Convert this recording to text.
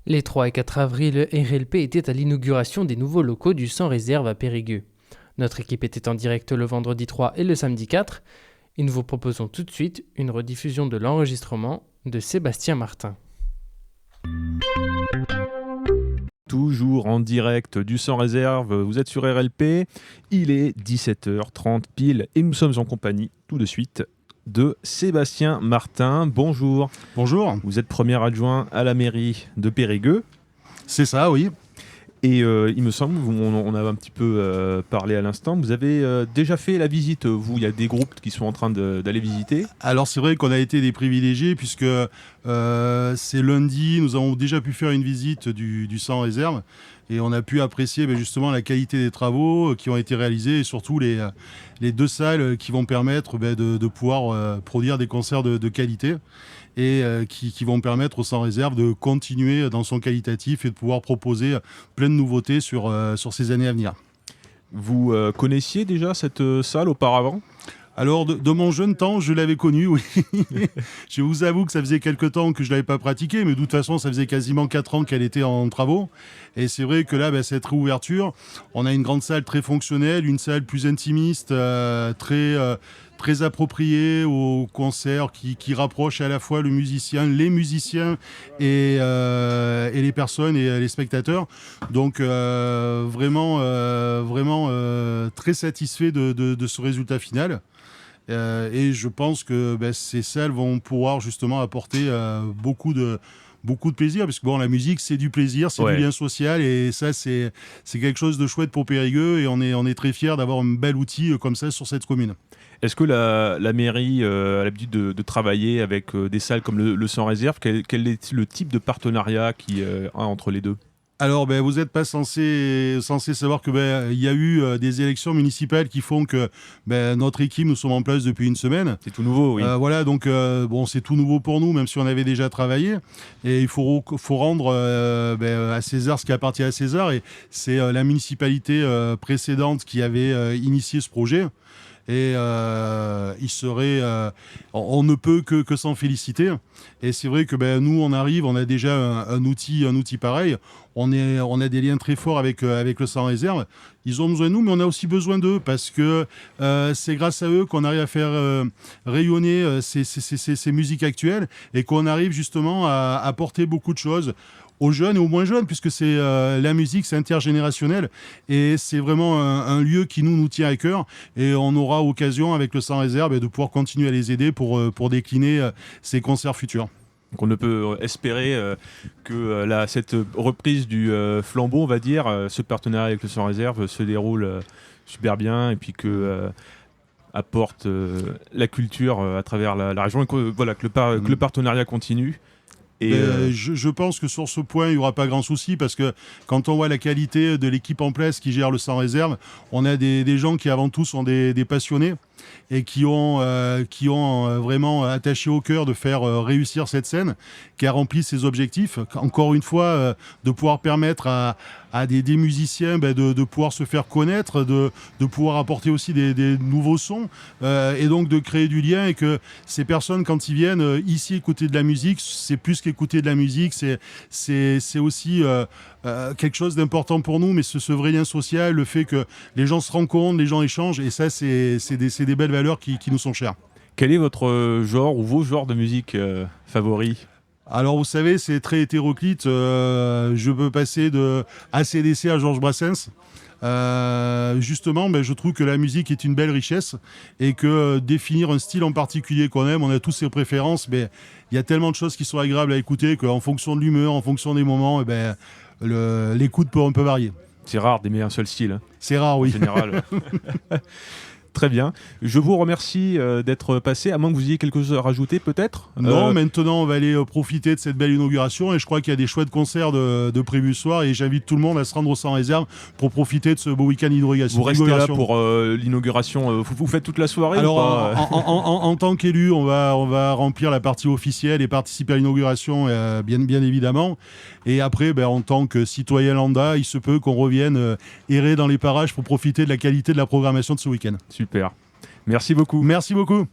Les 3 et 4 avril, RLP était à l'inauguration des nouveaux locaux du Sans Réserve à Périgueux. Notre équipe était en direct le vendredi 3 et le samedi 4, et nous vous proposons tout de suite une rediffusion de l'enregistrement de Sébastien Martin. Toujours en direct du Sans Réserve, vous êtes sur RLP, il est 17h30 pile et nous sommes en compagnie tout de suite de Sébastien Martin. Bonjour. Bonjour. Vous êtes premier adjoint à la mairie de Périgueux. C'est ça, oui. Et il me semble, on a un petit peu parlé à l'instant, vous avez déjà fait la visite, vous, il y a des groupes qui sont en train d'aller visiter. Alors c'est vrai qu'on a été des privilégiés puisque c'est lundi, nous avons déjà pu faire une visite du Sans Réserve et on a pu apprécier justement la qualité des travaux qui ont été réalisés et surtout les 2 salles qui vont permettre de pouvoir produire des concerts de qualité. Et qui vont permettre au Sans Réserve de continuer dans son qualitatif et de pouvoir proposer plein de nouveautés sur ces années à venir. Vous connaissiez déjà cette salle auparavant ? Alors, de mon jeune temps, je l'avais connue, oui. Je vous avoue que ça faisait quelques temps que je ne l'avais pas pratiquée, mais de toute façon, ça faisait quasiment 4 ans qu'elle était en travaux. Et c'est vrai que là, cette réouverture, on a une grande salle très fonctionnelle, une salle plus intimiste, très appropriée au concert, qui rapproche à la fois les musiciens et les personnes et les spectateurs. Donc, vraiment très satisfait de ce résultat final. Et je pense que ces salles vont pouvoir justement apporter beaucoup de plaisir, parce que la musique c'est du plaisir, c'est du lien social, et ça c'est quelque chose de chouette pour Périgueux, et on est très fiers d'avoir un bel outil comme ça sur cette commune. Est-ce que la mairie a l'habitude de travailler avec des salles comme le Sans Réserve ? Quel est le type de partenariat qu'il y a entre les deux ? Alors, vous n'êtes pas censé savoir que y a eu des élections municipales qui font que notre équipe, nous sommes en place depuis une semaine. C'est tout nouveau, oui. Voilà, donc c'est tout nouveau pour nous, même si on avait déjà travaillé. Et il faut rendre à César ce qui appartient à César. Et c'est la municipalité précédente qui avait initié ce projet. Et on ne peut que s'en féliciter. Et c'est vrai que nous on a déjà un outil pareil. On a des liens très forts avec le Sans Réserve. Ils ont besoin de nous, mais on a aussi besoin d'eux, parce que c'est grâce à eux qu'on arrive à faire rayonner ces musiques actuelles, et qu'on arrive justement à apporter beaucoup de choses aux jeunes et aux moins jeunes, puisque c'est la musique, c'est intergénérationnel, et c'est vraiment un lieu qui nous tient à cœur, et on aura occasion avec le Sans Réserve de pouvoir continuer à les aider pour décliner ces concerts futurs. Donc on ne peut espérer que cette reprise du flambeau, on va dire, ce partenariat avec le Sans Réserve se déroule super bien, et puis que apporte la culture à travers la région, et que le partenariat continue. Je pense que sur ce point, il n'y aura pas grand souci, parce que quand on voit la qualité de l'équipe en place qui gère le Sans Réserve, on a des gens qui avant tout sont des passionnés, et qui ont vraiment attaché au cœur de faire réussir cette scène, qui a rempli ses objectifs. Encore une fois, de pouvoir permettre à des musiciens de pouvoir se faire connaître, de pouvoir apporter aussi des nouveaux sons, et donc de créer du lien, et que ces personnes, quand ils viennent ici écouter de la musique, c'est plus qu'écouter de la musique, c'est aussi quelque chose d'important pour nous, mais ce vrai lien social, le fait que les gens se rencontrent, les gens échangent, et ça c'est des belles valeurs qui nous sont chères. Quel est votre genre ou vos genres de musique favoris ? Alors vous savez, c'est très hétéroclite. Je peux passer de AC/DC à Georges Brassens. Justement, je trouve que la musique est une belle richesse, et que définir un style en particulier qu'on aime, on a tous ses préférences, mais il y a tellement de choses qui sont agréables à écouter qu'en fonction de l'humeur, en fonction des moments, l'écoute peut un peu varier. C'est rare d'aimer un seul style. C'est rare, oui. En général. Très bien. Je vous remercie d'être passé, à moins que vous ayez quelque chose à rajouter peut-être. Non, maintenant on va aller profiter de cette belle inauguration, et je crois qu'il y a des chouettes concerts de prévus ce soir, et j'invite tout le monde à se rendre au Sans Réserve pour profiter de ce beau week-end d'inauguration. Vous restez là pour l'inauguration, vous faites toute la soirée? Alors en tant qu'élu, on va remplir la partie officielle et participer à l'inauguration, bien évidemment. Et après, en tant que citoyen lambda, il se peut qu'on revienne errer dans les parages pour profiter de la qualité de la programmation de ce week-end. Super. Merci beaucoup. Merci beaucoup.